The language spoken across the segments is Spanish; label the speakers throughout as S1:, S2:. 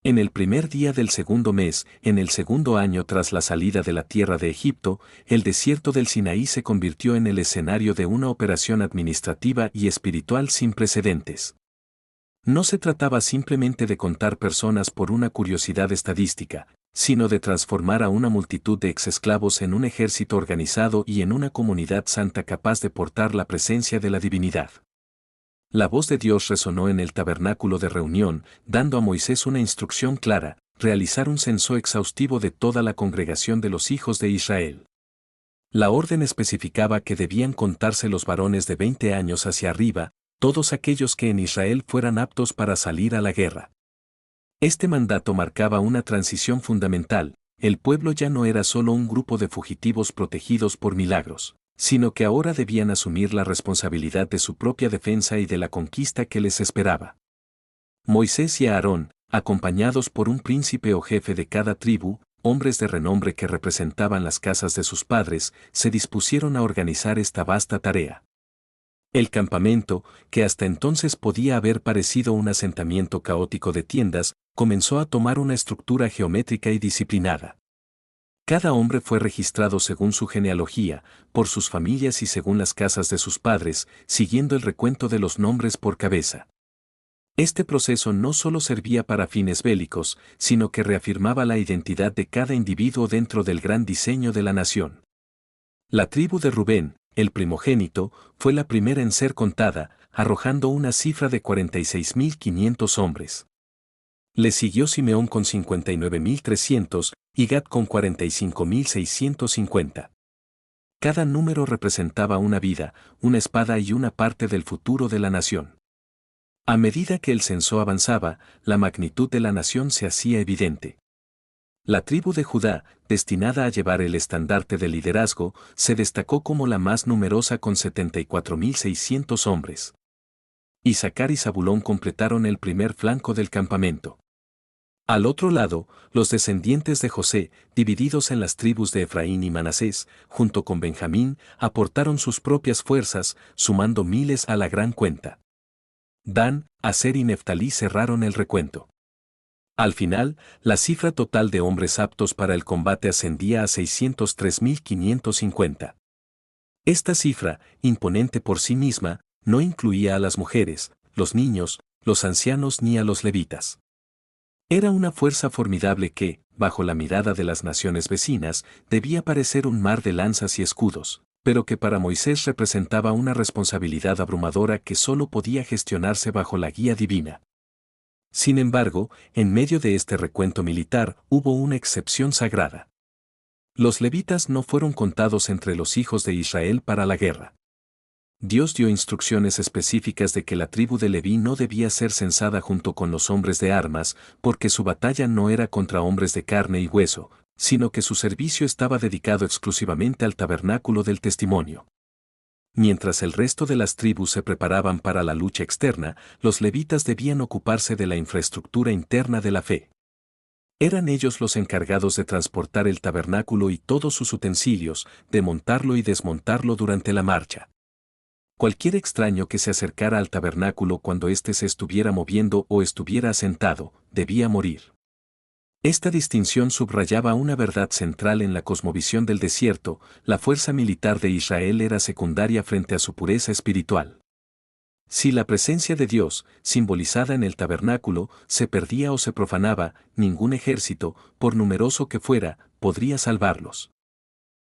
S1: En el primer día del segundo mes, en el segundo año tras la salida de la tierra de Egipto, el desierto del Sinaí se convirtió en el escenario de una operación administrativa y espiritual sin precedentes. No se trataba simplemente de contar personas por una curiosidad estadística, sino de transformar a una multitud de exesclavos en un ejército organizado y en una comunidad santa capaz de portar la presencia de la divinidad. La voz de Dios resonó en el tabernáculo de reunión, dando a Moisés una instrucción clara: realizar un censo exhaustivo de toda la congregación de los hijos de Israel. La orden especificaba que debían contarse los varones de 20 años hacia arriba, todos aquellos que en Israel fueran aptos para salir a la guerra. Este mandato marcaba una transición fundamental: el pueblo ya no era solo un grupo de fugitivos protegidos por milagros, sino que ahora debían asumir la responsabilidad de su propia defensa y de la conquista que les esperaba. Moisés y Aarón, acompañados por un príncipe o jefe de cada tribu, hombres de renombre que representaban las casas de sus padres, se dispusieron a organizar esta vasta tarea. El campamento, que hasta entonces podía haber parecido un asentamiento caótico de tiendas, comenzó a tomar una estructura geométrica y disciplinada. Cada hombre fue registrado según su genealogía, por sus familias y según las casas de sus padres, siguiendo el recuento de los nombres por cabeza. Este proceso no solo servía para fines bélicos, sino que reafirmaba la identidad de cada individuo dentro del gran diseño de la nación. La tribu de Rubén, el primogénito, fue la primera en ser contada, arrojando una cifra de 46.500 hombres. Le siguió Simeón con 59.300 y Gad con 45.650. Cada número representaba una vida, una espada y una parte del futuro de la nación. A medida que el censo avanzaba, la magnitud de la nación se hacía evidente. La tribu de Judá, destinada a llevar el estandarte del liderazgo, se destacó como la más numerosa con 74.600 hombres. Isaacar y Zabulón completaron el primer flanco del campamento. Al otro lado, los descendientes de José, divididos en las tribus de Efraín y Manasés, junto con Benjamín, aportaron sus propias fuerzas, sumando miles a la gran cuenta. Dan, Aser y Neftalí cerraron el recuento. Al final, la cifra total de hombres aptos para el combate ascendía a 603.550. Esta cifra, imponente por sí misma, no incluía a las mujeres, los niños, los ancianos ni a los levitas. Era una fuerza formidable que, bajo la mirada de las naciones vecinas, debía parecer un mar de lanzas y escudos, pero que para Moisés representaba una responsabilidad abrumadora que solo podía gestionarse bajo la guía divina. Sin embargo, en medio de este recuento militar hubo una excepción sagrada. Los levitas no fueron contados entre los hijos de Israel para la guerra. Dios dio instrucciones específicas de que la tribu de Leví no debía ser censada junto con los hombres de armas, porque su batalla no era contra hombres de carne y hueso, sino que su servicio estaba dedicado exclusivamente al tabernáculo del testimonio. Mientras el resto de las tribus se preparaban para la lucha externa, los levitas debían ocuparse de la infraestructura interna de la fe. Eran ellos los encargados de transportar el tabernáculo y todos sus utensilios, de montarlo y desmontarlo durante la marcha. Cualquier extraño que se acercara al tabernáculo cuando éste se estuviera moviendo o estuviera asentado, debía morir. Esta distinción subrayaba una verdad central en la cosmovisión del desierto: la fuerza militar de Israel era secundaria frente a su pureza espiritual. Si la presencia de Dios, simbolizada en el tabernáculo, se perdía o se profanaba, ningún ejército, por numeroso que fuera, podría salvarlos.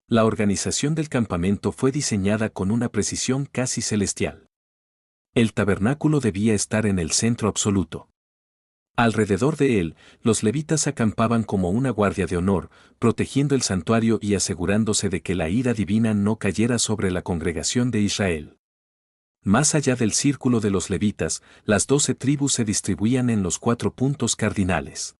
S1: La organización del campamento fue diseñada con una precisión casi celestial. El tabernáculo debía estar en el centro absoluto. Alrededor de él, los levitas acampaban como una guardia de honor, protegiendo el santuario y asegurándose de que la ira divina no cayera sobre la congregación de Israel. Más allá del círculo de los levitas, las 12 tribus se distribuían en los 4 puntos cardinales.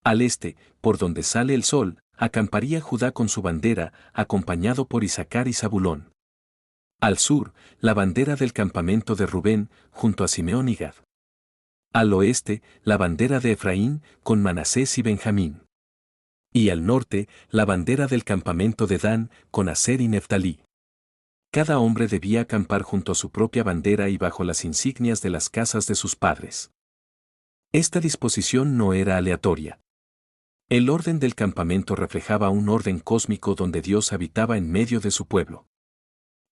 S1: Al este, por donde sale el sol, acamparía Judá con su bandera, acompañado por Isaacar y Zabulón. Al sur, la bandera del campamento de Rubén, junto a Simeón y Gad. Al oeste, la bandera de Efraín, con Manasés y Benjamín. Y al norte, la bandera del campamento de Dan, con Aser y Neftalí. Cada hombre debía acampar junto a su propia bandera y bajo las insignias de las casas de sus padres. Esta disposición no era aleatoria. El orden del campamento reflejaba un orden cósmico donde Dios habitaba en medio de su pueblo.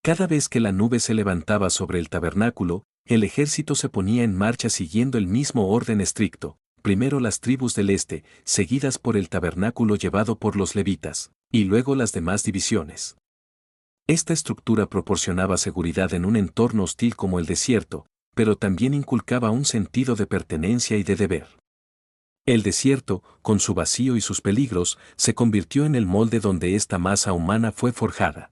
S1: Cada vez que la nube se levantaba sobre el tabernáculo, el ejército se ponía en marcha siguiendo el mismo orden estricto, primero las tribus del este, seguidas por el tabernáculo llevado por los levitas, y luego las demás divisiones. Esta estructura proporcionaba seguridad en un entorno hostil como el desierto, pero también inculcaba un sentido de pertenencia y de deber. El desierto, con su vacío y sus peligros, se convirtió en el molde donde esta masa humana fue forjada.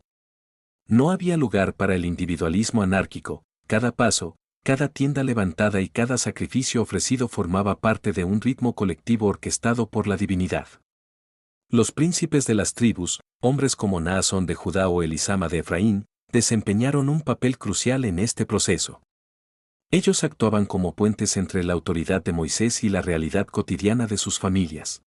S1: No había lugar para el individualismo anárquico, cada paso, cada tienda levantada y cada sacrificio ofrecido formaba parte de un ritmo colectivo orquestado por la divinidad. Los príncipes de las tribus, hombres como Naasón de Judá o Elisama de Efraín, desempeñaron un papel crucial en este proceso. Ellos actuaban como puentes entre la autoridad de Moisés y la realidad cotidiana de sus familias.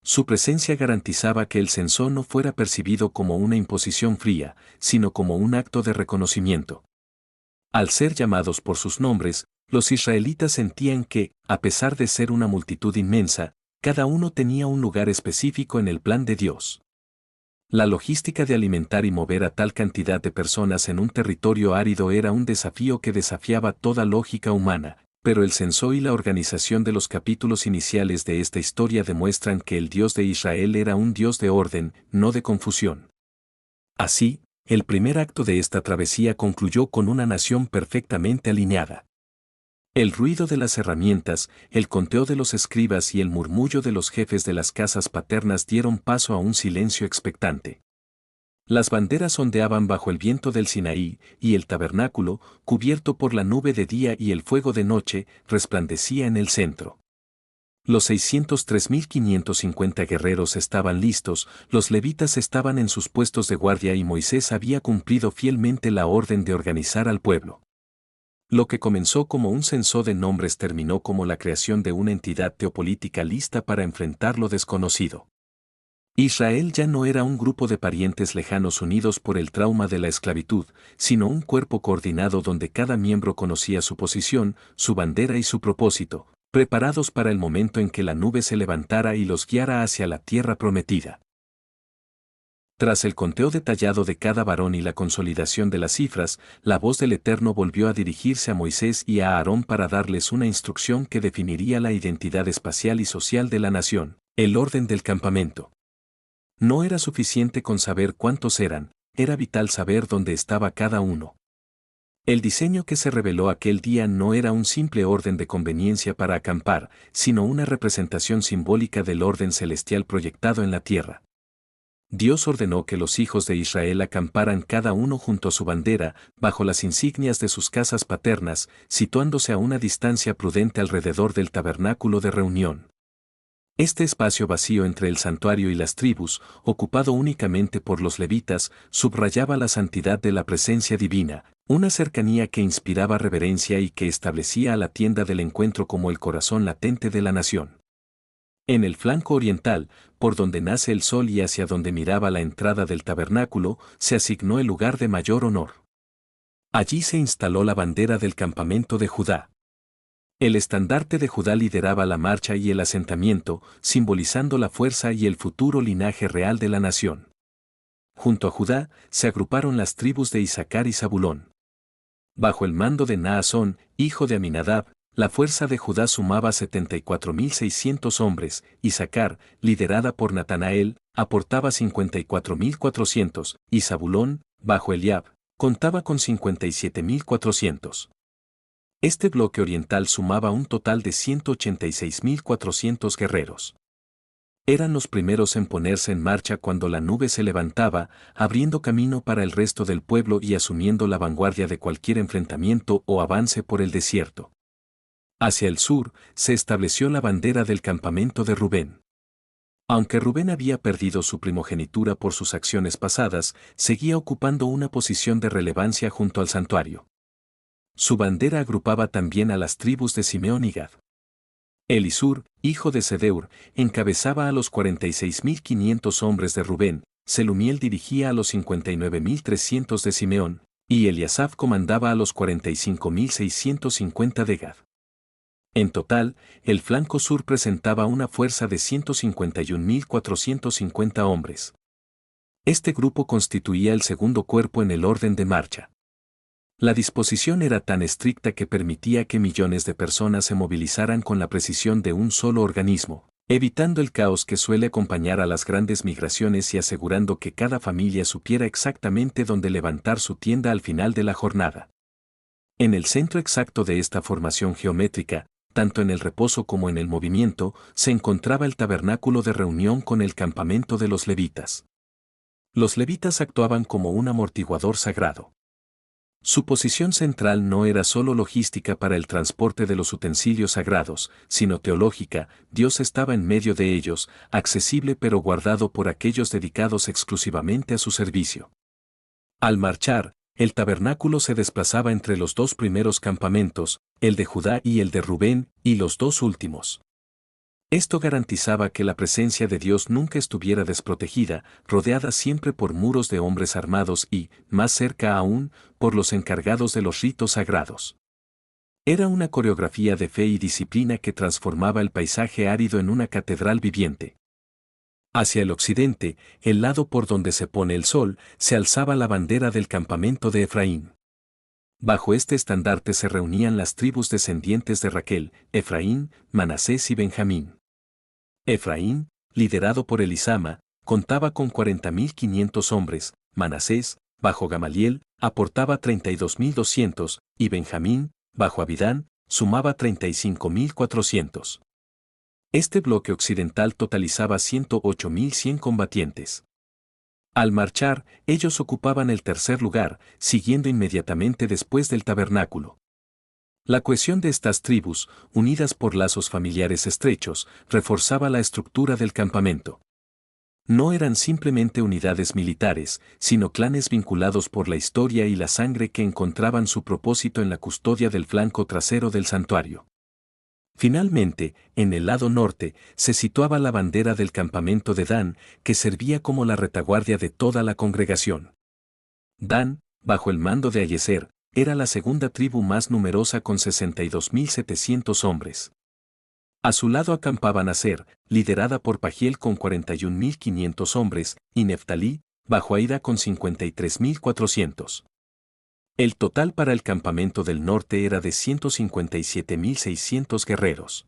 S1: Su presencia garantizaba que el censo no fuera percibido como una imposición fría, sino como un acto de reconocimiento. Al ser llamados por sus nombres, los israelitas sentían que, a pesar de ser una multitud inmensa, cada uno tenía un lugar específico en el plan de Dios. La logística de alimentar y mover a tal cantidad de personas en un territorio árido era un desafío que desafiaba toda lógica humana, pero el censo y la organización de los capítulos iniciales de esta historia demuestran que el Dios de Israel era un Dios de orden, no de confusión. Así, el primer acto de esta travesía concluyó con una nación perfectamente alineada. El ruido de las herramientas, el conteo de los escribas y el murmullo de los jefes de las casas paternas dieron paso a un silencio expectante. Las banderas ondeaban bajo el viento del Sinaí, y el tabernáculo, cubierto por la nube de día y el fuego de noche, resplandecía en el centro. Los 603.550 guerreros estaban listos, los levitas estaban en sus puestos de guardia y Moisés había cumplido fielmente la orden de organizar al pueblo. Lo que comenzó como un censo de nombres terminó como la creación de una entidad teopolítica lista para enfrentar lo desconocido. Israel ya no era un grupo de parientes lejanos unidos por el trauma de la esclavitud, sino un cuerpo coordinado donde cada miembro conocía su posición, su bandera y su propósito, preparados para el momento en que la nube se levantara y los guiara hacia la tierra prometida. Tras el conteo detallado de cada varón y la consolidación de las cifras, la voz del Eterno volvió a dirigirse a Moisés y a Aarón para darles una instrucción que definiría la identidad espacial y social de la nación, el orden del campamento. No era suficiente con saber cuántos eran, era vital saber dónde estaba cada uno. El diseño que se reveló aquel día no era un simple orden de conveniencia para acampar, sino una representación simbólica del orden celestial proyectado en la tierra. Dios ordenó que los hijos de Israel acamparan cada uno junto a su bandera, bajo las insignias de sus casas paternas, situándose a una distancia prudente alrededor del tabernáculo de reunión. Este espacio vacío entre el santuario y las tribus, ocupado únicamente por los levitas, subrayaba la santidad de la presencia divina, una cercanía que inspiraba reverencia y que establecía a la tienda del encuentro como el corazón latente de la nación. En el flanco oriental, por donde nace el sol y hacia donde miraba la entrada del tabernáculo, se asignó el lugar de mayor honor. Allí se instaló la bandera del campamento de Judá. El estandarte de Judá lideraba la marcha y el asentamiento, simbolizando la fuerza y el futuro linaje real de la nación. Junto a Judá, se agruparon las tribus de Isaacar y Zabulón. Bajo el mando de Naasón, hijo de Aminadab, la fuerza de Judá sumaba 74.600 hombres, Isaacar, liderada por Natanael, aportaba 54.400, y Zabulón, bajo Eliab, contaba con 57.400. Este bloque oriental sumaba un total de 186.400 guerreros. Eran los primeros en ponerse en marcha cuando la nube se levantaba, abriendo camino para el resto del pueblo y asumiendo la vanguardia de cualquier enfrentamiento o avance por el desierto. Hacia el sur, se estableció la bandera del campamento de Rubén. Aunque Rubén había perdido su primogenitura por sus acciones pasadas, seguía ocupando una posición de relevancia junto al santuario. Su bandera agrupaba también a las tribus de Simeón y Gad. Elisur, hijo de Sedeur, encabezaba a los 46.500 hombres de Rubén, Selumiel dirigía a los 59.300 de Simeón, y Eliasaf comandaba a los 45.650 de Gad. En total, el flanco sur presentaba una fuerza de 151.450 hombres. Este grupo constituía el segundo cuerpo en el orden de marcha. La disposición era tan estricta que permitía que millones de personas se movilizaran con la precisión de un solo organismo, evitando el caos que suele acompañar a las grandes migraciones y asegurando que cada familia supiera exactamente dónde levantar su tienda al final de la jornada. En el centro exacto de esta formación geométrica, tanto en el reposo como en el movimiento, se encontraba el tabernáculo de reunión con el campamento de los levitas. Los levitas actuaban como un amortiguador sagrado. Su posición central no era solo logística para el transporte de los utensilios sagrados, sino teológica. Dios estaba en medio de ellos, accesible pero guardado por aquellos dedicados exclusivamente a su servicio. Al marchar, el tabernáculo se desplazaba entre los dos primeros campamentos, el de Judá y el de Rubén, y los dos últimos. Esto garantizaba que la presencia de Dios nunca estuviera desprotegida, rodeada siempre por muros de hombres armados y, más cerca aún, por los encargados de los ritos sagrados. Era una coreografía de fe y disciplina que transformaba el paisaje árido en una catedral viviente. Hacia el occidente, el lado por donde se pone el sol, se alzaba la bandera del campamento de Efraín. Bajo este estandarte se reunían las tribus descendientes de Raquel, Efraín, Manasés y Benjamín. Efraín, liderado por Elisama, contaba con 40.500 hombres, Manasés, bajo Gamaliel, aportaba 32.200, y Benjamín, bajo Abidán, sumaba 35.400. Este bloque occidental totalizaba 108.100 combatientes. Al marchar, ellos ocupaban el tercer lugar, siguiendo inmediatamente después del tabernáculo. La cohesión de estas tribus, unidas por lazos familiares estrechos, reforzaba la estructura del campamento. No eran simplemente unidades militares, sino clanes vinculados por la historia y la sangre que encontraban su propósito en la custodia del flanco trasero del santuario. Finalmente, en el lado norte, se situaba la bandera del campamento de Dan, que servía como la retaguardia de toda la congregación. Dan, bajo el mando de Ayeser, era la segunda tribu más numerosa con 62.700 hombres. A su lado acampaban Aser, liderada por Pagiel con 41.500 hombres, y Neftalí, bajo Aida con 53.400. El total para el campamento del norte era de 157.600 guerreros.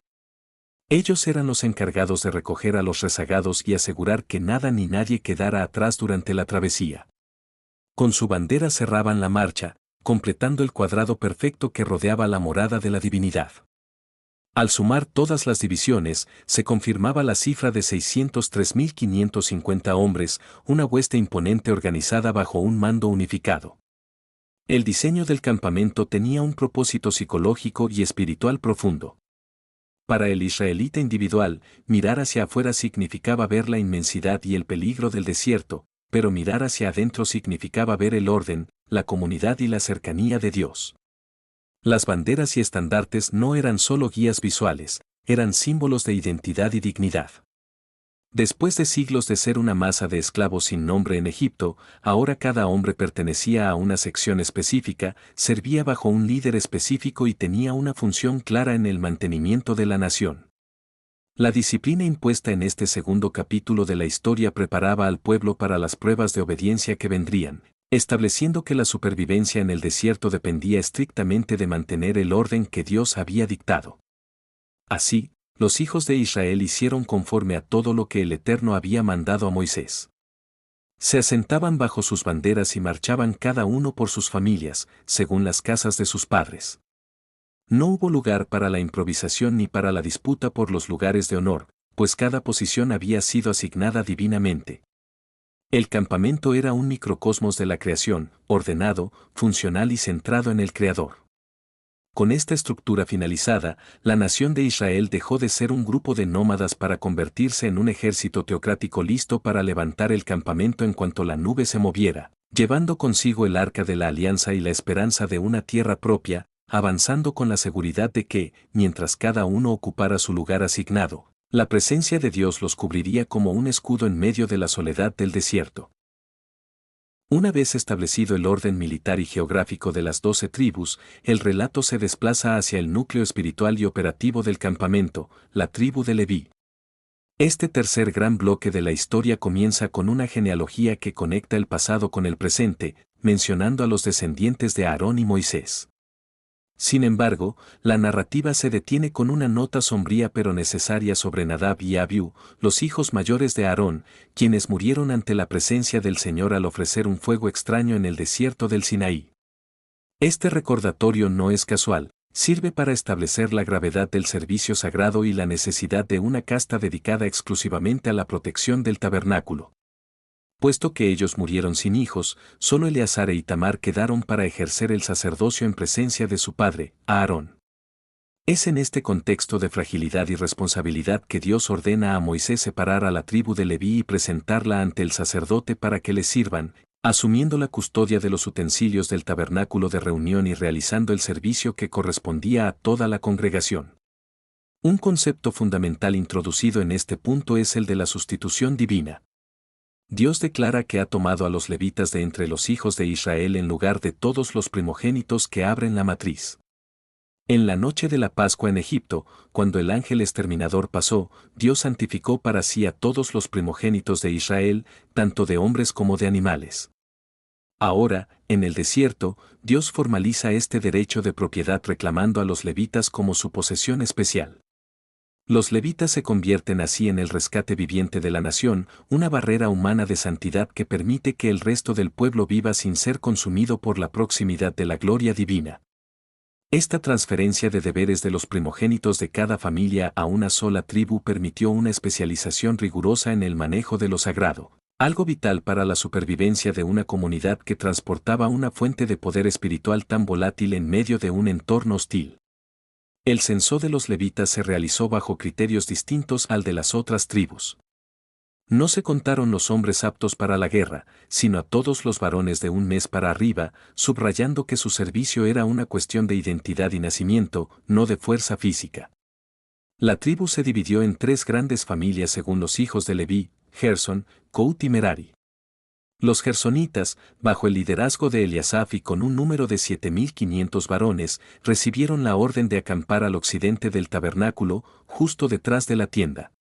S1: Ellos eran los encargados de recoger a los rezagados y asegurar que nada ni nadie quedara atrás durante la travesía. Con su bandera cerraban la marcha, completando el cuadrado perfecto que rodeaba la morada de la divinidad. Al sumar todas las divisiones, se confirmaba la cifra de 603.550 hombres, una hueste imponente organizada bajo un mando unificado. El diseño del campamento tenía un propósito psicológico y espiritual profundo. Para el israelita individual, mirar hacia afuera significaba ver la inmensidad y el peligro del desierto, pero mirar hacia adentro significaba ver el orden, la comunidad y la cercanía de Dios. Las banderas y estandartes no eran solo guías visuales, eran símbolos de identidad y dignidad. Después de siglos de ser una masa de esclavos sin nombre en Egipto, ahora cada hombre pertenecía a una sección específica, servía bajo un líder específico y tenía una función clara en el mantenimiento de la nación. La disciplina impuesta en este segundo capítulo de la historia preparaba al pueblo para las pruebas de obediencia que vendrían, estableciendo que la supervivencia en el desierto dependía estrictamente de mantener el orden que Dios había dictado. Así, los hijos de Israel hicieron conforme a todo lo que el Eterno había mandado a Moisés. Se asentaban bajo sus banderas y marchaban cada uno por sus familias, según las casas de sus padres. No hubo lugar para la improvisación ni para la disputa por los lugares de honor, pues cada posición había sido asignada divinamente. El campamento era un microcosmos de la creación, ordenado, funcional y centrado en el Creador. Con esta estructura finalizada, la nación de Israel dejó de ser un grupo de nómadas para convertirse en un ejército teocrático listo para levantar el campamento en cuanto la nube se moviera, llevando consigo el arca de la alianza y la esperanza de una tierra propia, avanzando con la seguridad de que, mientras cada uno ocupara su lugar asignado, la presencia de Dios los cubriría como un escudo en medio de la soledad del desierto. Una vez establecido el orden militar y geográfico de las 12 tribus, el relato se desplaza hacia el núcleo espiritual y operativo del campamento, la tribu de Leví. Este tercer gran bloque de la historia comienza con una genealogía que conecta el pasado con el presente, mencionando a los descendientes de Aarón y Moisés. Sin embargo, la narrativa se detiene con una nota sombría pero necesaria sobre Nadab y Abiú, los hijos mayores de Aarón, quienes murieron ante la presencia del Señor al ofrecer un fuego extraño en el desierto del Sinaí. Este recordatorio no es casual, sirve para establecer la gravedad del servicio sagrado y la necesidad de una casta dedicada exclusivamente a la protección del tabernáculo. Puesto que ellos murieron sin hijos, solo Eleazar e Itamar quedaron para ejercer el sacerdocio en presencia de su padre, Aarón. Es en este contexto de fragilidad y responsabilidad que Dios ordena a Moisés separar a la tribu de Leví y presentarla ante el sacerdote para que le sirvan, asumiendo la custodia de los utensilios del tabernáculo de reunión y realizando el servicio que correspondía a toda la congregación. Un concepto fundamental introducido en este punto es el de la sustitución divina. Dios declara que ha tomado a los levitas de entre los hijos de Israel en lugar de todos los primogénitos que abren la matriz. En la noche de la Pascua en Egipto, cuando el ángel exterminador pasó, Dios santificó para sí a todos los primogénitos de Israel, tanto de hombres como de animales. Ahora, en el desierto, Dios formaliza este derecho de propiedad reclamando a los levitas como su posesión especial. Los levitas se convierten así en el rescate viviente de la nación, una barrera humana de santidad que permite que el resto del pueblo viva sin ser consumido por la proximidad de la gloria divina. Esta transferencia de deberes de los primogénitos de cada familia a una sola tribu permitió una especialización rigurosa en el manejo de lo sagrado, algo vital para la supervivencia de una comunidad que transportaba una fuente de poder espiritual tan volátil en medio de un entorno hostil. El censo de los levitas se realizó bajo criterios distintos al de las otras tribus. No se contaron los hombres aptos para la guerra, sino a todos los varones de un mes para arriba, subrayando que su servicio era una cuestión de identidad y nacimiento, no de fuerza física. La tribu se dividió en tres grandes familias según los hijos de Leví, Gerson, Coat y Merari. Los gersonitas, bajo el liderazgo de Eliasaf y con un número de 7.500 varones, recibieron la orden de acampar al occidente del tabernáculo, justo detrás de la tienda.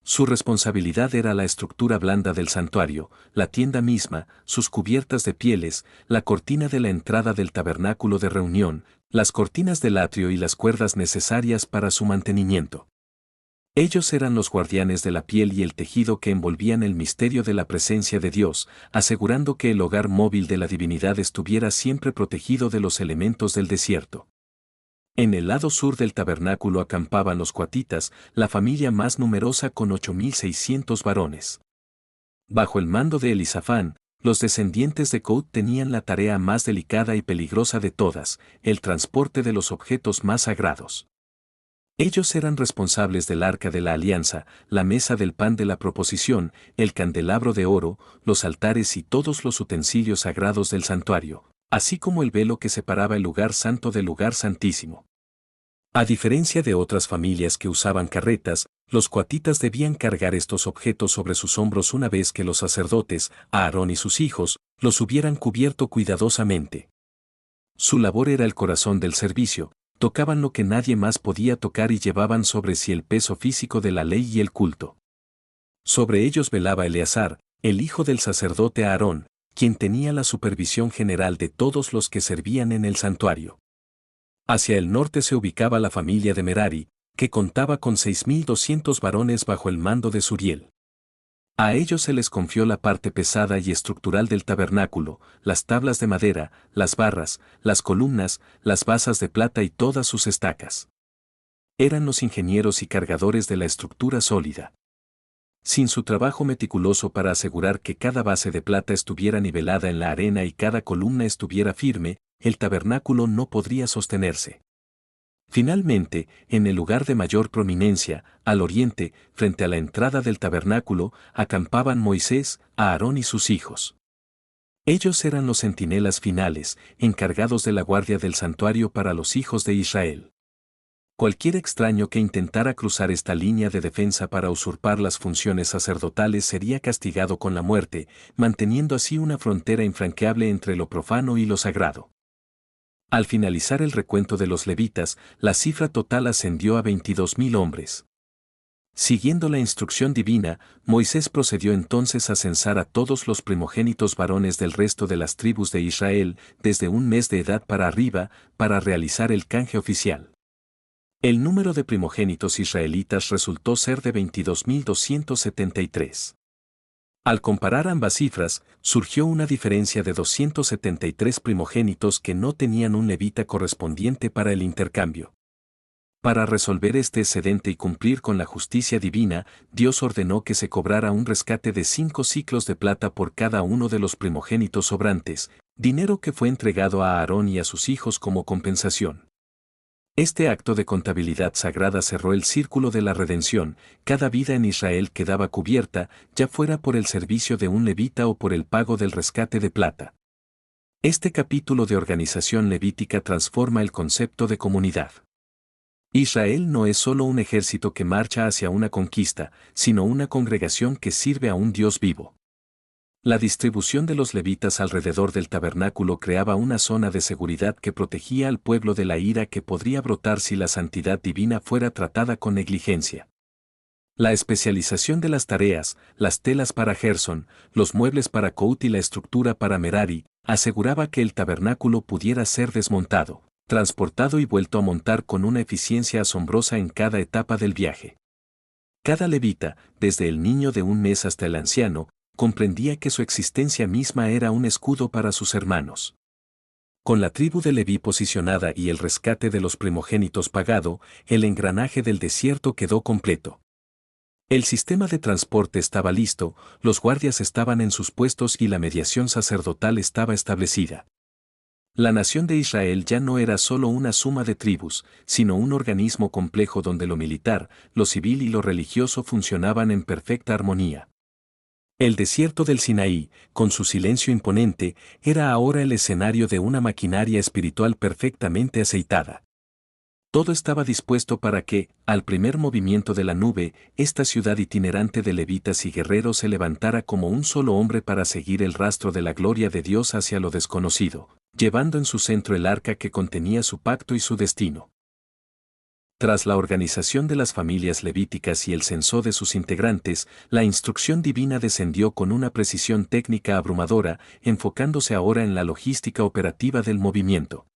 S1: Su responsabilidad era la estructura blanda del santuario, la tienda misma, sus cubiertas de pieles, la cortina de la entrada del tabernáculo de reunión, las cortinas del atrio y las cuerdas necesarias para su mantenimiento. Ellos eran los guardianes de la piel y el tejido que envolvían el misterio de la presencia de Dios, asegurando que el hogar móvil de la divinidad estuviera siempre protegido de los elementos del desierto. En el lado sur del tabernáculo acampaban los coatitas, la familia más numerosa con 8.600 varones. Bajo el mando de Elisafán, los descendientes de Coat tenían la tarea más delicada y peligrosa de todas, el transporte de los objetos más sagrados. Ellos eran responsables del arca de la alianza, la mesa del pan de la proposición, el candelabro de oro, los altares y todos los utensilios sagrados del santuario, así como el velo que separaba el lugar santo del lugar santísimo. A diferencia de otras familias que usaban carretas, los coatitas debían cargar estos objetos sobre sus hombros una vez que los sacerdotes, Aarón y sus hijos, los hubieran cubierto cuidadosamente. Su labor era el corazón del servicio, tocaban lo que nadie más podía tocar y llevaban sobre sí el peso físico de la ley y el culto. Sobre ellos velaba Eleazar, el hijo del sacerdote Aarón, quien tenía la supervisión general de todos los que servían en el santuario. Hacia el norte se ubicaba la familia de Merari, que contaba con 6.200 varones bajo el mando de Suriel. A ellos se les confió la parte pesada y estructural del tabernáculo, las tablas de madera, las barras, las columnas, las basas de plata y todas sus estacas. Eran los ingenieros y cargadores de la estructura sólida. Sin su trabajo meticuloso para asegurar que cada base de plata estuviera nivelada en la arena y cada columna estuviera firme, el tabernáculo no podría sostenerse. Finalmente, en el lugar de mayor prominencia, al oriente, frente a la entrada del tabernáculo, acampaban Moisés, Aarón y sus hijos. Ellos eran los centinelas finales, encargados de la guardia del santuario para los hijos de Israel. Cualquier extraño que intentara cruzar esta línea de defensa para usurpar las funciones sacerdotales sería castigado con la muerte, manteniendo así una frontera infranqueable entre lo profano y lo sagrado. Al finalizar el recuento de los levitas, la cifra total ascendió a 22.000 hombres. Siguiendo la instrucción divina, Moisés procedió entonces a censar a todos los primogénitos varones del resto de las tribus de Israel, desde un mes de edad para arriba, para realizar el canje oficial. El número de primogénitos israelitas resultó ser de 22.273. Al comparar ambas cifras, surgió una diferencia de 273 primogénitos que no tenían un levita correspondiente para el intercambio. Para resolver este excedente y cumplir con la justicia divina, Dios ordenó que se cobrara un rescate de 5 siclos de plata por cada uno de los primogénitos sobrantes, dinero que fue entregado a Aarón y a sus hijos como compensación. Este acto de contabilidad sagrada cerró el círculo de la redención, cada vida en Israel quedaba cubierta, ya fuera por el servicio de un levita o por el pago del rescate de plata. Este capítulo de organización levítica transforma el concepto de comunidad. Israel no es solo un ejército que marcha hacia una conquista, sino una congregación que sirve a un Dios vivo. La distribución de los levitas alrededor del tabernáculo creaba una zona de seguridad que protegía al pueblo de la ira que podría brotar si la santidad divina fuera tratada con negligencia. La especialización de las tareas, las telas para Gerson, los muebles para Kohath y la estructura para Merari, aseguraba que el tabernáculo pudiera ser desmontado, transportado y vuelto a montar con una eficiencia asombrosa en cada etapa del viaje. Cada levita, desde el niño de un mes hasta el anciano, comprendía que su existencia misma era un escudo para sus hermanos. Con la tribu de Leví posicionada y el rescate de los primogénitos pagado, el engranaje del desierto quedó completo. El sistema de transporte estaba listo, los guardias estaban en sus puestos y la mediación sacerdotal estaba establecida. La nación de Israel ya no era solo una suma de tribus, sino un organismo complejo donde lo militar, lo civil y lo religioso funcionaban en perfecta armonía. El desierto del Sinaí, con su silencio imponente, era ahora el escenario de una maquinaria espiritual perfectamente aceitada. Todo estaba dispuesto para que, al primer movimiento de la nube, esta ciudad itinerante de levitas y guerreros se levantara como un solo hombre para seguir el rastro de la gloria de Dios hacia lo desconocido, llevando en su centro el arca que contenía su pacto y su destino. Tras la organización de las familias levíticas y el censo de sus integrantes, la instrucción divina descendió con una precisión técnica abrumadora, enfocándose ahora en la logística operativa del movimiento.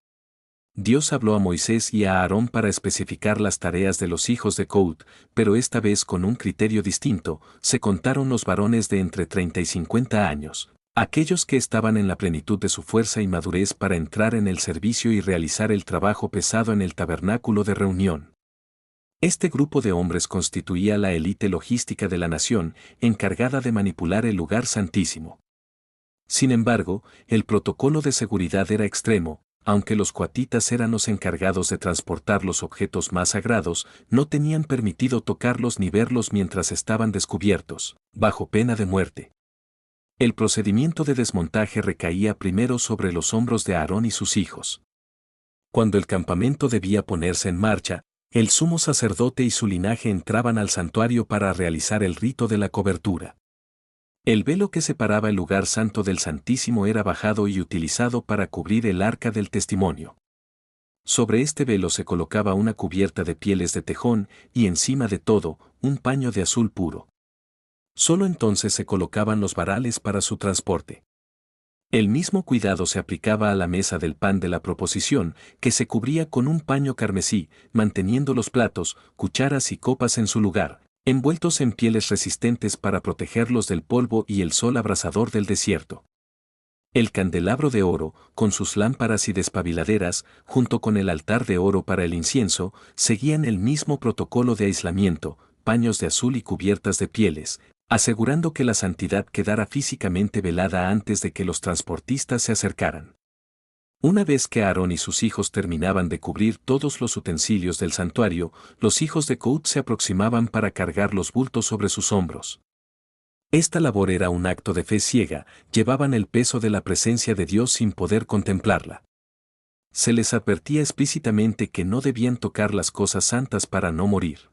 S1: Dios habló a Moisés y a Aarón para especificar las tareas de los hijos de Kohath, pero esta vez con un criterio distinto, se contaron los varones de entre 30 y 50 años, aquellos que estaban en la plenitud de su fuerza y madurez para entrar en el servicio y realizar el trabajo pesado en el tabernáculo de reunión. Este grupo de hombres constituía la élite logística de la nación, encargada de manipular el lugar santísimo. Sin embargo, el protocolo de seguridad era extremo, aunque los coatitas eran los encargados de transportar los objetos más sagrados, no tenían permitido tocarlos ni verlos mientras estaban descubiertos, bajo pena de muerte. El procedimiento de desmontaje recaía primero sobre los hombros de Aarón y sus hijos. Cuando el campamento debía ponerse en marcha, el sumo sacerdote y su linaje entraban al santuario para realizar el rito de la cobertura. El velo que separaba el lugar santo del Santísimo era bajado y utilizado para cubrir el arca del testimonio. Sobre este velo se colocaba una cubierta de pieles de tejón y encima de todo, un paño de azul puro. Solo entonces se colocaban los varales para su transporte. El mismo cuidado se aplicaba a la mesa del pan de la proposición, que se cubría con un paño carmesí, manteniendo los platos, cucharas y copas en su lugar, envueltos en pieles resistentes para protegerlos del polvo y el sol abrasador del desierto. El candelabro de oro, con sus lámparas y despabiladeras, junto con el altar de oro para el incienso, seguían el mismo protocolo de aislamiento, paños de azul y cubiertas de pieles, asegurando que la santidad quedara físicamente velada antes de que los transportistas se acercaran. Una vez que Aarón y sus hijos terminaban de cubrir todos los utensilios del santuario, los hijos de Kohath se aproximaban para cargar los bultos sobre sus hombros. Esta labor era un acto de fe ciega, llevaban el peso de la presencia de Dios sin poder contemplarla. Se les advertía explícitamente que no debían tocar las cosas santas para no morir.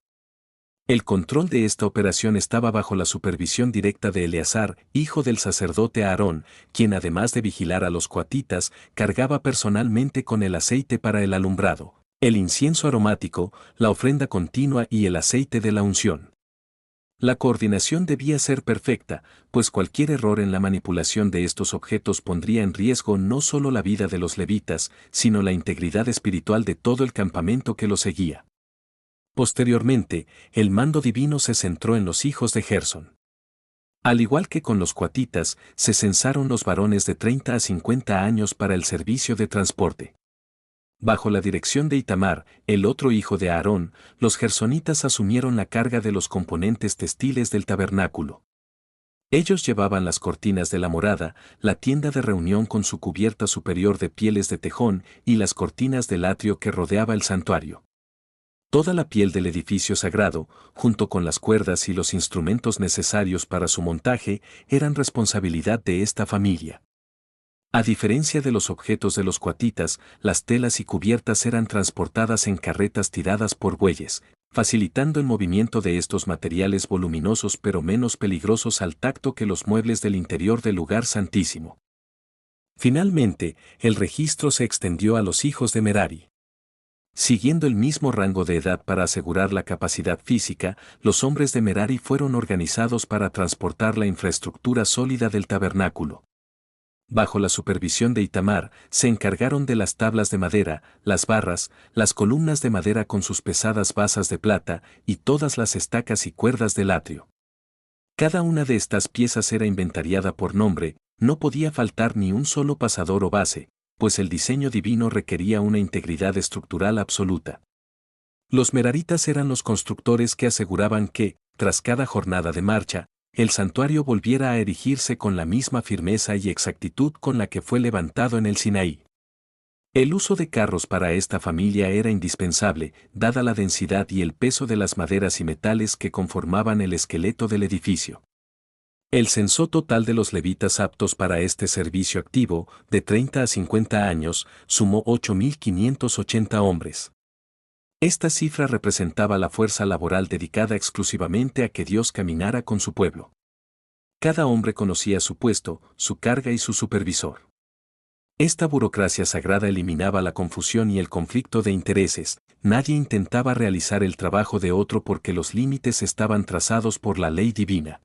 S1: El control de esta operación estaba bajo la supervisión directa de Eleazar, hijo del sacerdote Aarón, quien además de vigilar a los coatitas, cargaba personalmente con el aceite para el alumbrado, el incienso aromático, la ofrenda continua y el aceite de la unción. La coordinación debía ser perfecta, pues cualquier error en la manipulación de estos objetos pondría en riesgo no solo la vida de los levitas, sino la integridad espiritual de todo el campamento que los seguía. Posteriormente, el mando divino se centró en los hijos de Gersón. Al igual que con los coatitas, se censaron los varones de 30 a 50 años para el servicio de transporte. Bajo la dirección de Itamar, el otro hijo de Aarón, los gersonitas asumieron la carga de los componentes textiles del tabernáculo. Ellos llevaban las cortinas de la morada, la tienda de reunión con su cubierta superior de pieles de tejón y las cortinas del atrio que rodeaba el santuario. Toda la piel del edificio sagrado, junto con las cuerdas y los instrumentos necesarios para su montaje, eran responsabilidad de esta familia. A diferencia de los objetos de los coatitas, las telas y cubiertas eran transportadas en carretas tiradas por bueyes, facilitando el movimiento de estos materiales voluminosos pero menos peligrosos al tacto que los muebles del interior del lugar santísimo. Finalmente, el registro se extendió a los hijos de Merari. Siguiendo el mismo rango de edad para asegurar la capacidad física, los hombres de Merari fueron organizados para transportar la infraestructura sólida del tabernáculo. Bajo la supervisión de Itamar, se encargaron de las tablas de madera, las barras, las columnas de madera con sus pesadas basas de plata y todas las estacas y cuerdas del atrio. Cada una de estas piezas era inventariada por nombre, no podía faltar ni un solo pasador o base, pues el diseño divino requería una integridad estructural absoluta. Los meraritas eran los constructores que aseguraban que, tras cada jornada de marcha, el santuario volviera a erigirse con la misma firmeza y exactitud con la que fue levantado en el Sinaí. El uso de carros para esta familia era indispensable, dada la densidad y el peso de las maderas y metales que conformaban el esqueleto del edificio. El censo total de los levitas aptos para este servicio activo, de 30 a 50 años, sumó 8.580 hombres. Esta cifra representaba la fuerza laboral dedicada exclusivamente a que Dios caminara con su pueblo. Cada hombre conocía su puesto, su carga y su supervisor. Esta burocracia sagrada eliminaba la confusión y el conflicto de intereses. Nadie intentaba realizar el trabajo de otro porque los límites estaban trazados por la ley divina.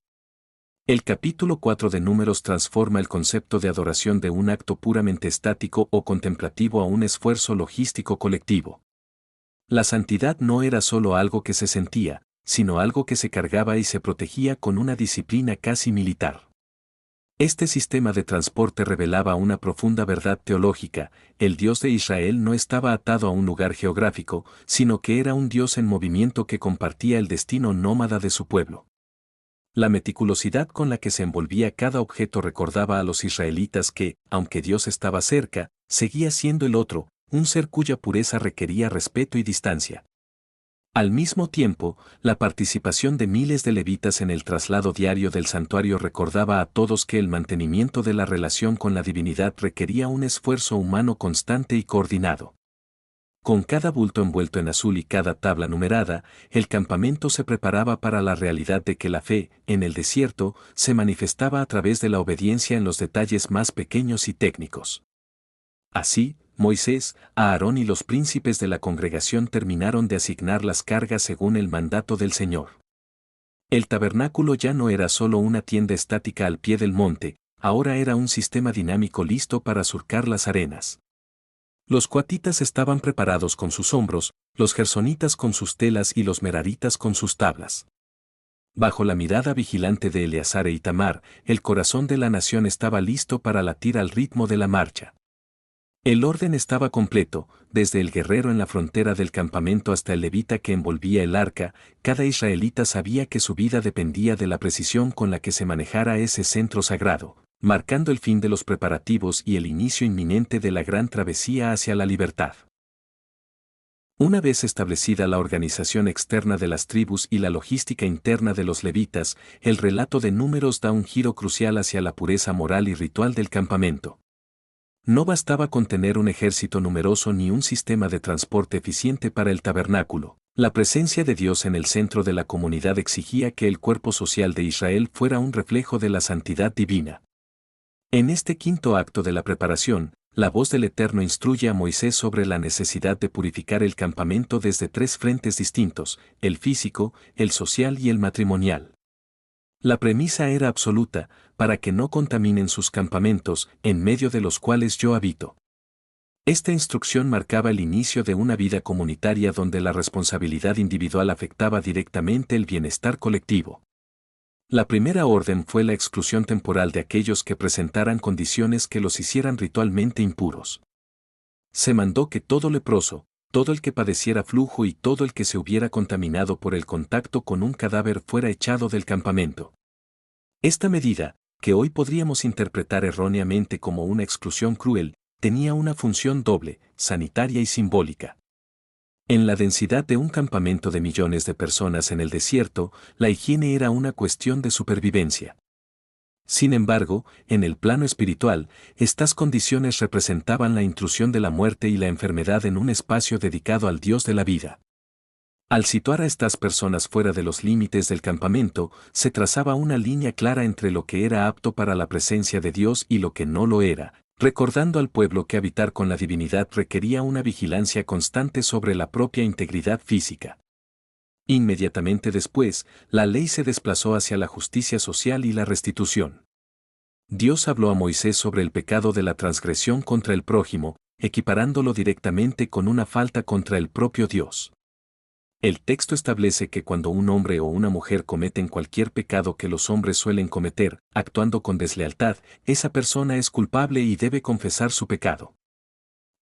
S1: El capítulo 4 de Números transforma el concepto de adoración de un acto puramente estático o contemplativo a un esfuerzo logístico colectivo. La santidad no era solo algo que se sentía, sino algo que se cargaba y se protegía con una disciplina casi militar. Este sistema de transporte revelaba una profunda verdad teológica: el Dios de Israel no estaba atado a un lugar geográfico, sino que era un Dios en movimiento que compartía el destino nómada de su pueblo. La meticulosidad con la que se envolvía cada objeto recordaba a los israelitas que, aunque Dios estaba cerca, seguía siendo el otro, un ser cuya pureza requería respeto y distancia. Al mismo tiempo, la participación de miles de levitas en el traslado diario del santuario recordaba a todos que el mantenimiento de la relación con la divinidad requería un esfuerzo humano constante y coordinado. Con cada bulto envuelto en azul y cada tabla numerada, el campamento se preparaba para la realidad de que la fe, en el desierto, se manifestaba a través de la obediencia en los detalles más pequeños y técnicos. Así, Moisés, Aarón y los príncipes de la congregación terminaron de asignar las cargas según el mandato del Señor. El tabernáculo ya no era solo una tienda estática al pie del monte, ahora era un sistema dinámico listo para surcar las arenas. Los coatitas estaban preparados con sus hombros, los gersonitas con sus telas y los meraritas con sus tablas. Bajo la mirada vigilante de Eleazar e Itamar, el corazón de la nación estaba listo para latir al ritmo de la marcha. El orden estaba completo, desde el guerrero en la frontera del campamento hasta el levita que envolvía el arca. Cada israelita sabía que su vida dependía de la precisión con la que se manejara ese centro sagrado, marcando el fin de los preparativos y el inicio inminente de la gran travesía hacia la libertad. Una vez establecida la organización externa de las tribus y la logística interna de los levitas, el relato de Números da un giro crucial hacia la pureza moral y ritual del campamento. No bastaba con tener un ejército numeroso ni un sistema de transporte eficiente para el tabernáculo. La presencia de Dios en el centro de la comunidad exigía que el cuerpo social de Israel fuera un reflejo de la santidad divina. En este quinto acto de la preparación, la voz del Eterno instruye a Moisés sobre la necesidad de purificar el campamento desde tres frentes distintos: el físico, el social y el matrimonial. La premisa era absoluta: para que no contaminen sus campamentos, en medio de los cuales yo habito. Esta instrucción marcaba el inicio de una vida comunitaria donde la responsabilidad individual afectaba directamente el bienestar colectivo. La primera orden fue la exclusión temporal de aquellos que presentaran condiciones que los hicieran ritualmente impuros. Se mandó que todo leproso, todo el que padeciera flujo y todo el que se hubiera contaminado por el contacto con un cadáver fuera echado del campamento. Esta medida, que hoy podríamos interpretar erróneamente como una exclusión cruel, tenía una función doble, sanitaria y simbólica. En la densidad de un campamento de millones de personas en el desierto, la higiene era una cuestión de supervivencia. Sin embargo, en el plano espiritual, estas condiciones representaban la intrusión de la muerte y la enfermedad en un espacio dedicado al Dios de la vida. Al situar a estas personas fuera de los límites del campamento, se trazaba una línea clara entre lo que era apto para la presencia de Dios y lo que no lo era, recordando al pueblo que habitar con la divinidad requería una vigilancia constante sobre la propia integridad física. Inmediatamente después, la ley se desplazó hacia la justicia social y la restitución. Dios habló a Moisés sobre el pecado de la transgresión contra el prójimo, equiparándolo directamente con una falta contra el propio Dios. El texto establece que cuando un hombre o una mujer cometen cualquier pecado que los hombres suelen cometer, actuando con deslealtad, esa persona es culpable y debe confesar su pecado.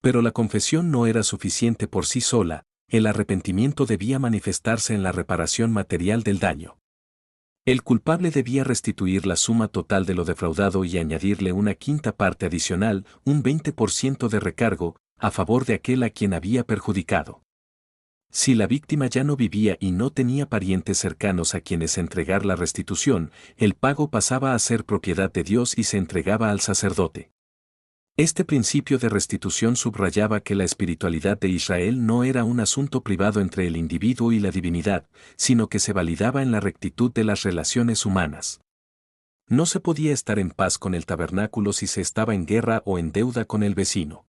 S1: Pero la confesión no era suficiente por sí sola, el arrepentimiento debía manifestarse en la reparación material del daño. El culpable debía restituir la suma total de lo defraudado y añadirle una quinta parte adicional, un 20% de recargo, a favor de aquel a quien había perjudicado. Si la víctima ya no vivía y no tenía parientes cercanos a quienes entregar la restitución, el pago pasaba a ser propiedad de Dios y se entregaba al sacerdote. Este principio de restitución subrayaba que la espiritualidad de Israel no era un asunto privado entre el individuo y la divinidad, sino que se validaba en la rectitud de las relaciones humanas. No se podía estar en paz con el tabernáculo si se estaba en guerra o en deuda con el vecino.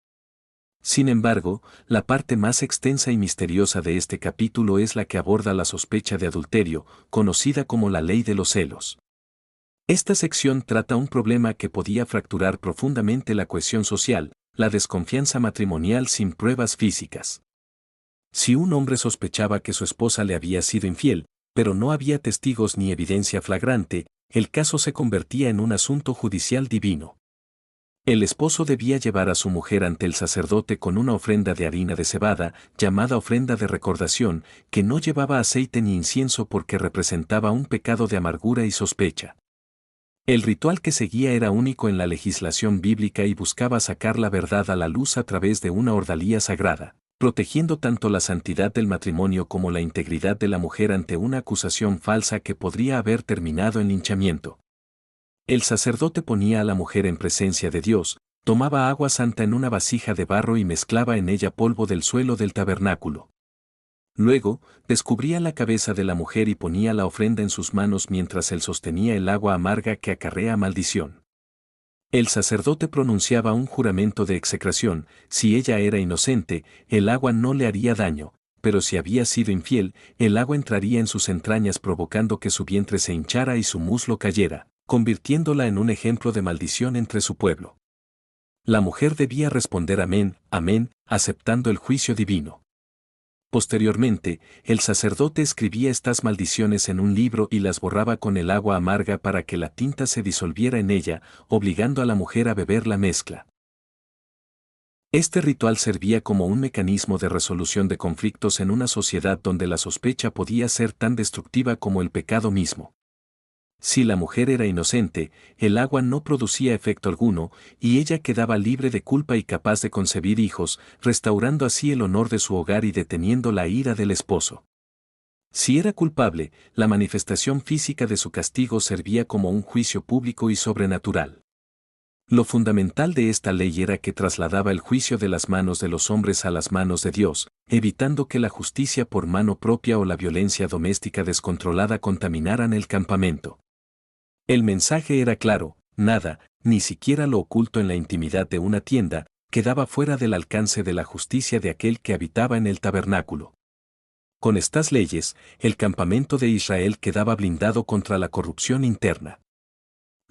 S1: Sin embargo, la parte más extensa y misteriosa de este capítulo es la que aborda la sospecha de adulterio, conocida como la ley de los celos. Esta sección trata un problema que podía fracturar profundamente la cohesión social, la desconfianza matrimonial sin pruebas físicas. Si un hombre sospechaba que su esposa le había sido infiel, pero no había testigos ni evidencia flagrante, el caso se convertía en un asunto judicial divino. El esposo debía llevar a su mujer ante el sacerdote con una ofrenda de harina de cebada, llamada ofrenda de recordación, que no llevaba aceite ni incienso porque representaba un pecado de amargura y sospecha. El ritual que seguía era único en la legislación bíblica y buscaba sacar la verdad a la luz a través de una ordalía sagrada, protegiendo tanto la santidad del matrimonio como la integridad de la mujer ante una acusación falsa que podría haber terminado en linchamiento. El sacerdote ponía a la mujer en presencia de Dios, tomaba agua santa en una vasija de barro y mezclaba en ella polvo del suelo del tabernáculo. Luego, descubría la cabeza de la mujer y ponía la ofrenda en sus manos mientras él sostenía el agua amarga que acarrea maldición. El sacerdote pronunciaba un juramento de execración: si ella era inocente, el agua no le haría daño, pero si había sido infiel, el agua entraría en sus entrañas provocando que su vientre se hinchara y su muslo cayera, convirtiéndola en un ejemplo de maldición entre su pueblo. La mujer debía responder amén, amén, aceptando el juicio divino. Posteriormente, el sacerdote escribía estas maldiciones en un libro y las borraba con el agua amarga para que la tinta se disolviera en ella, obligando a la mujer a beber la mezcla. Este ritual servía como un mecanismo de resolución de conflictos en una sociedad donde la sospecha podía ser tan destructiva como el pecado mismo. Si la mujer era inocente, el agua no producía efecto alguno, y ella quedaba libre de culpa y capaz de concebir hijos, restaurando así el honor de su hogar y deteniendo la ira del esposo. Si era culpable, la manifestación física de su castigo servía como un juicio público y sobrenatural. Lo fundamental de esta ley era que trasladaba el juicio de las manos de los hombres a las manos de Dios, evitando que la justicia por mano propia o la violencia doméstica descontrolada contaminaran el campamento. El mensaje era claro: nada, ni siquiera lo oculto en la intimidad de una tienda, quedaba fuera del alcance de la justicia de aquel que habitaba en el tabernáculo. Con estas leyes, el campamento de Israel quedaba blindado contra la corrupción interna.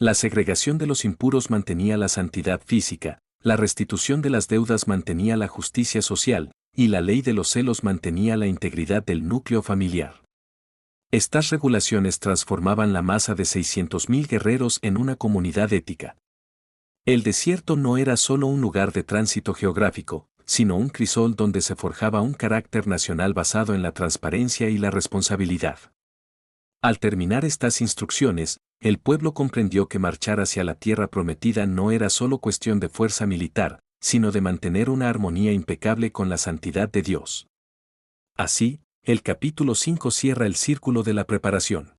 S1: La segregación de los impuros mantenía la santidad física, la restitución de las deudas mantenía la justicia social, y la ley de los celos mantenía la integridad del núcleo familiar. Estas regulaciones transformaban la masa de 600.000 guerreros en una comunidad ética. El desierto no era solo un lugar de tránsito geográfico, sino un crisol donde se forjaba un carácter nacional basado en la transparencia y la responsabilidad. Al terminar estas instrucciones, el pueblo comprendió que marchar hacia la tierra prometida no era solo cuestión de fuerza militar, sino de mantener una armonía impecable con la santidad de Dios. Así, el capítulo 5 cierra el círculo de la preparación.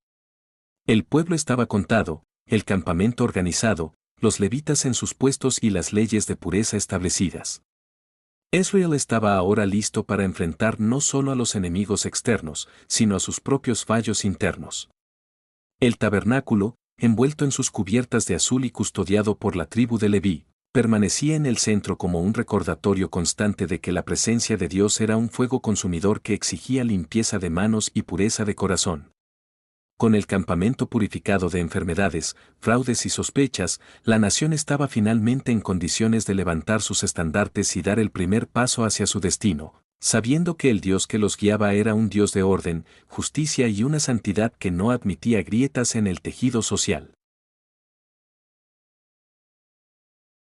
S1: El pueblo estaba contado, el campamento organizado, los levitas en sus puestos y las leyes de pureza establecidas. Israel estaba ahora listo para enfrentar no solo a los enemigos externos, sino a sus propios fallos internos. El tabernáculo, envuelto en sus cubiertas de azul y custodiado por la tribu de Leví, permanecía en el centro como un recordatorio constante de que la presencia de Dios era un fuego consumidor que exigía limpieza de manos y pureza de corazón. Con el campamento purificado de enfermedades, fraudes y sospechas, la nación estaba finalmente en condiciones de levantar sus estandartes y dar el primer paso hacia su destino, sabiendo que el Dios que los guiaba era un Dios de orden, justicia y una santidad que no admitía grietas en el tejido social.